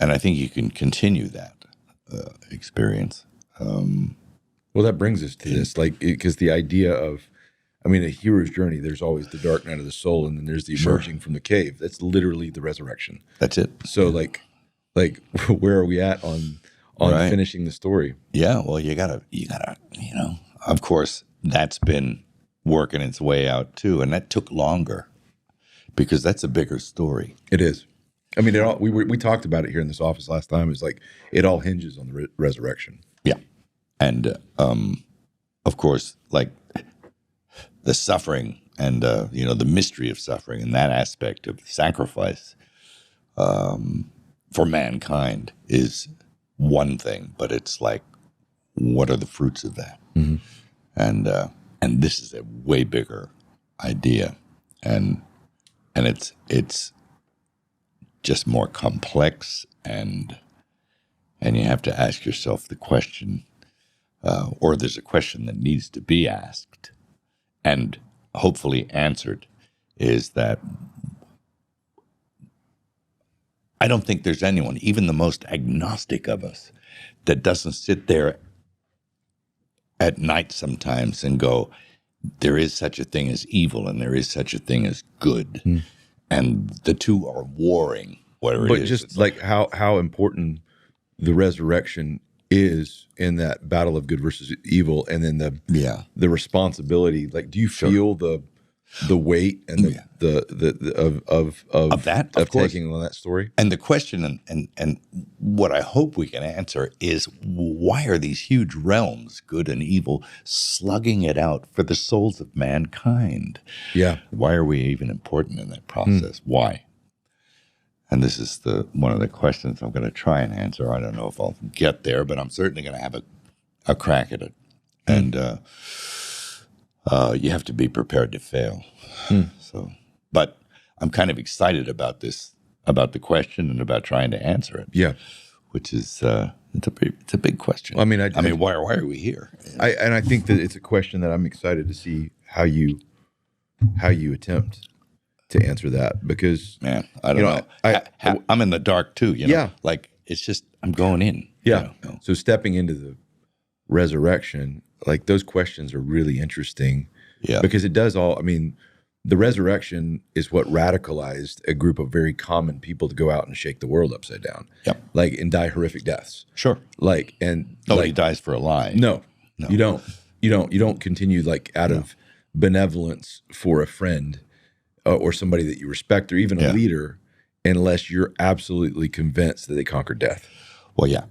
I think you can continue that experience. Well, that brings us to this, like, because the idea of, I mean, a hero's journey, there's always the dark night of the soul, and then there's the emerging from the cave. That's literally the resurrection. That's it. So, like, where are we at on finishing the story? Yeah, well, you gotta, of course, that's been working its way out too, and that took longer because that's a bigger story. It is. I mean, we talked about it here in this office last time. It's like it all hinges on the resurrection. Yeah, and of course, like the suffering and the mystery of suffering and that aspect of sacrifice for mankind is one thing, but it's like, what are the fruits of that? Mm-hmm. And this is a way bigger idea, and it's just more complex, and you have to ask yourself the question, or there's a question that needs to be asked and hopefully answered, is that I don't think there's anyone, even the most agnostic of us, that doesn't sit there at night sometimes and go, there is such a thing as evil and there is such a thing as good. Mm. And the two are warring, whatever it is. But just like how important the resurrection is in that battle of good versus evil, and then the responsibility. Like, do you feel the weight and of taking on that story? And the question and what I hope we can answer is, why are these huge realms, good and evil, slugging it out for the souls of mankind? Yeah. Why are we even important in that process? Why? And this is one of the questions I'm going to try and answer. I don't know if I'll get there, but I'm certainly going to have a crack at it. And you have to be prepared to fail. So, but I'm kind of excited about this, about the question and about trying to answer it. Yeah, which is it's a big question. I mean, why are we here? I think that it's a question that I'm excited to see how you attempt to answer that, because man, I don't know. I'm in the dark too. Like it's just I'm going in. Yeah. So stepping into the resurrection, like those questions are really interesting. Yeah. Because it does all. I mean, the resurrection is what radicalized a group of very common people to go out and shake the world upside down. Yep. Like, and die horrific deaths. Sure. Like, and nobody dies for a lie. No, you don't. You don't continue like out of benevolence for a friend or somebody that you respect, or even a leader, unless you're absolutely convinced that they conquered death. Well, yeah.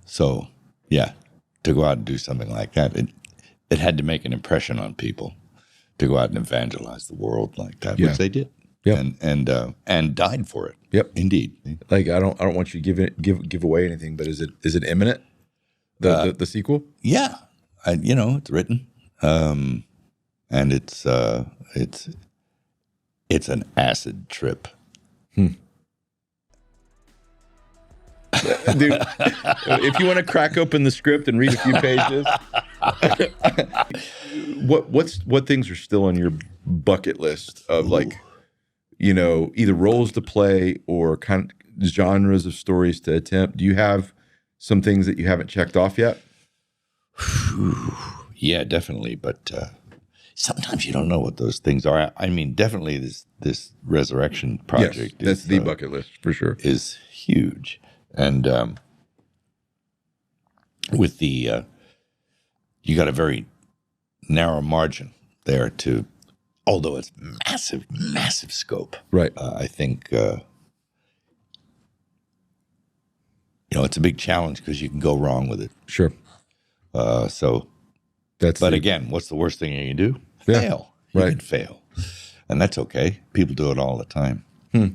So, to go out and do something like that, it had to make an impression on people. To go out and evangelize the world like that, which they did, and died for it. Yep, indeed. Like I don't want you to give away anything, but is it imminent? The sequel? Yeah, it's written, and it's an acid trip. Dude, if you want to crack open the script and read a few pages, what things are still on your bucket list of like, either roles to play or kind of genres of stories to attempt? Do you have some things that you haven't checked off yet? Yeah, definitely. But sometimes you don't know what those things are. I mean, definitely this resurrection project. Yes, that's the bucket list for sure. Is huge. And with the, you got a very narrow margin there to, although it's massive scope. Right. I think, it's a big challenge because you can go wrong with it. Sure. Again, what's the worst thing you can do? Yeah. Fail. You can fail. And that's okay. People do it all the time. I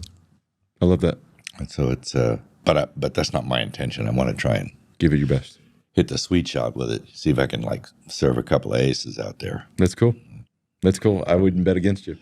love that. And so it's, but that's not my intention. I want to try and give it your best. Hit the sweet shot with it. See if I can serve a couple of aces out there. That's cool. I wouldn't bet against you.